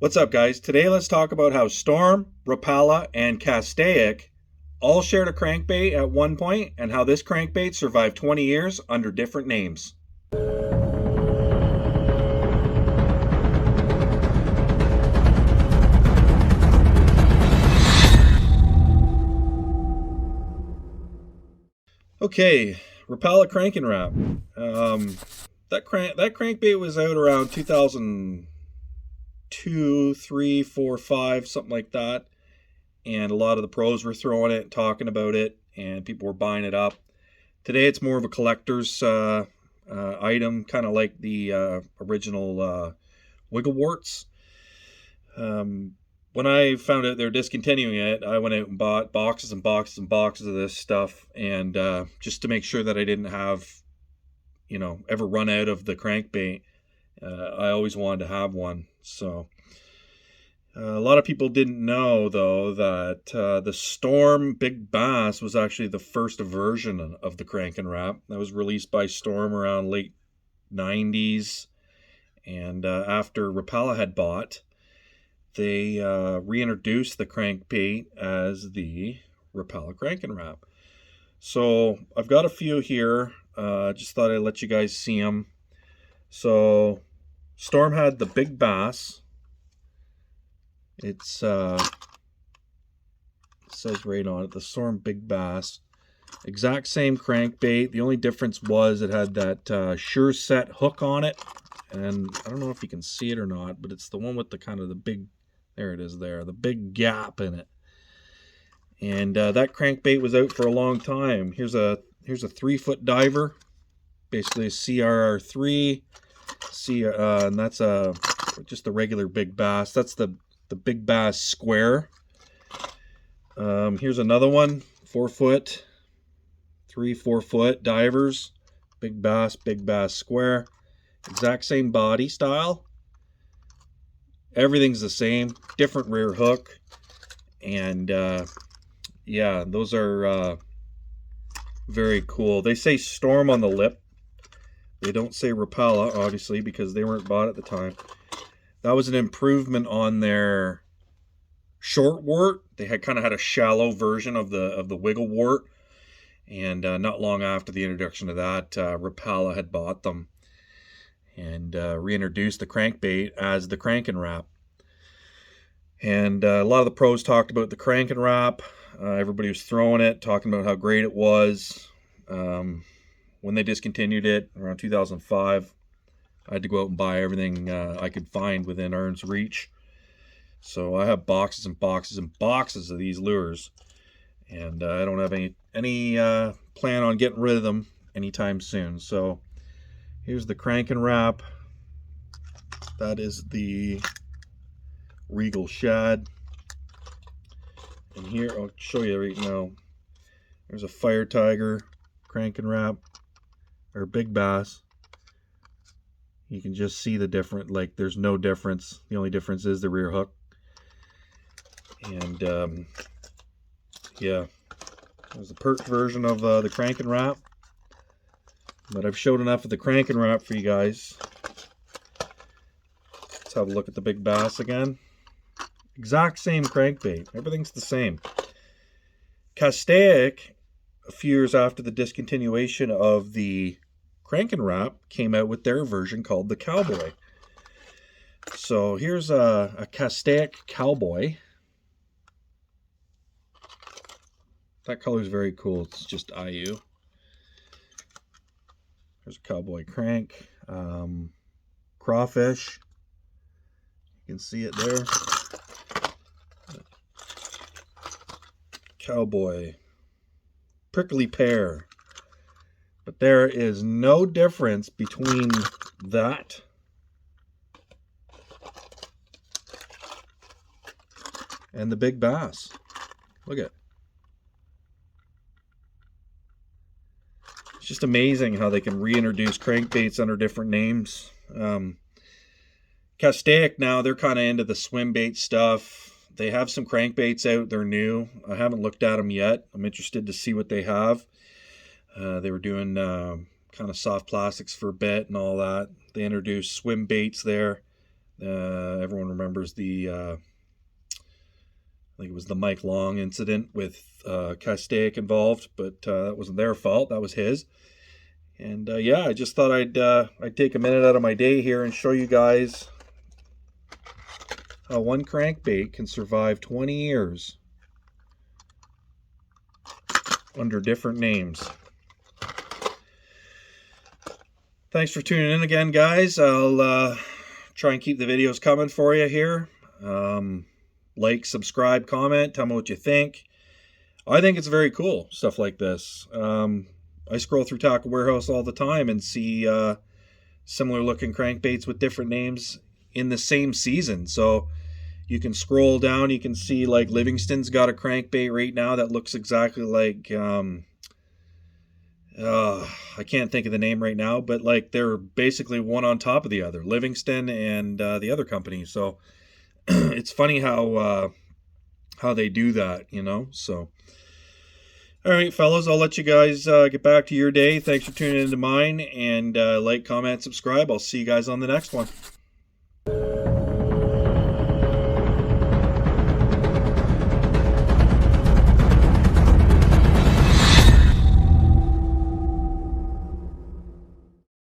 What's up, guys? Today, let's talk about how Storm, Rapala, and Castaic all shared a crankbait at one point and how this crankbait survived 20 years under different names. Okay, Rapala Crank and Wrap. That crankbait was out around 2002, 3, 4, 5, something like that. And a lot of the pros were throwing it, talking about it, and people were buying it up. Today, it's more of a collector's item, kind of like the original Wiggle Warts. When I found out they're discontinuing it, I went out and bought boxes and boxes and boxes of this stuff, and just to make sure that I didn't have, ever run out of the crankbait. I always wanted to have one. So a lot of people didn't know, though, that the Storm Big Bass was actually the first version of the Crank and Wrap. That was released by Storm around late 90s, and after Rapala had bought, they reintroduced the crankbait as the Rapala Crank and Wrap. So I've got a few here. Just thought I'd let you guys see them. So Storm had the Big Bass. It says right on it, the Storm Big Bass. Exact same crankbait. The only difference was it had that Sure Set hook on it. And I don't know if you can see it or not, but it's the one with the kind of the big, there it is there, the big gap in it. And that crankbait was out for a long time. Here's a 3-foot diver, basically a CRR3. And that's just a regular Big Bass. That's the Big Bass Square. Here's another one, 4-foot, 4-foot divers, Big Bass Square. Exact same body style. Everything's the same, different rear hook. And yeah, those are very cool. They say Storm on the lip. They don't say Rapala, obviously, because they weren't bought at the time. That was an improvement on their short wart. They had kind of had a shallow version of the Wiggle Wart. And not long after the introduction of that, Rapala had bought them and reintroduced the crankbait as the Crank and Wrap. And a lot of the pros talked about the Crank and Wrap. Everybody was throwing it, talking about how great it was. When they discontinued it around 2005, I had to go out and buy everything I could find within arm's reach. So I have boxes and boxes and boxes of these lures, and I don't have any plan on getting rid of them anytime soon. So here's the Crank and Wrap. That is the Regal Shad. And here, I'll show you right now. There's a Fire Tiger Crank and Wrap, or Big Bass. You can just see the different, like there's no difference. The only difference is the rear hook. And yeah, there's the pert version of the Crank and Wrap. But I've showed enough of the Crank and Wrap for you guys. Let's have a look at the Big Bass again. Exact same crankbait. Everything's the same. Castaic, a few years after the discontinuation of the Crank and Wrap, came out with their version called the Cowboy. So here's a Castaic Cowboy. That color is very cool. It's just IU. There's a Cowboy crank. Crawfish. You can see it there. Cowboy. Prickly Pear. But there is no difference between that and the Big Bass. Look at it. It's just amazing how they can reintroduce crankbaits under different names. Castaic now, they're kind of into the swim bait stuff. They have some crankbaits out. They're new. I haven't looked at them yet. I'm interested to see what they have. They were doing kind of soft plastics for a bit and all that. They introduced swim baits there. Everyone remembers the, I think it was the Mike Long incident with Castaic involved, but that wasn't their fault. That was his. And yeah, I just thought I'd take a minute out of my day here and show you guys how one crankbait can survive 20 years under different names. Thanks for tuning in again, guys. I'll try and keep the videos coming for you here. Like, subscribe, comment, tell me what you think. I think it's very cool, stuff like this. I scroll through Tackle Warehouse all the time and see similar looking crankbaits with different names in the same season. So you can scroll down, you can see like Livingston's got a crankbait right now that looks exactly like I can't think of the name right now, but like they're basically one on top of the other, Livingston and the other company. So it's funny how they do that, you know. So all right, fellas, I'll let you guys get back to your day. Thanks for tuning into mine, and like, comment, subscribe. I'll see you guys on the next one.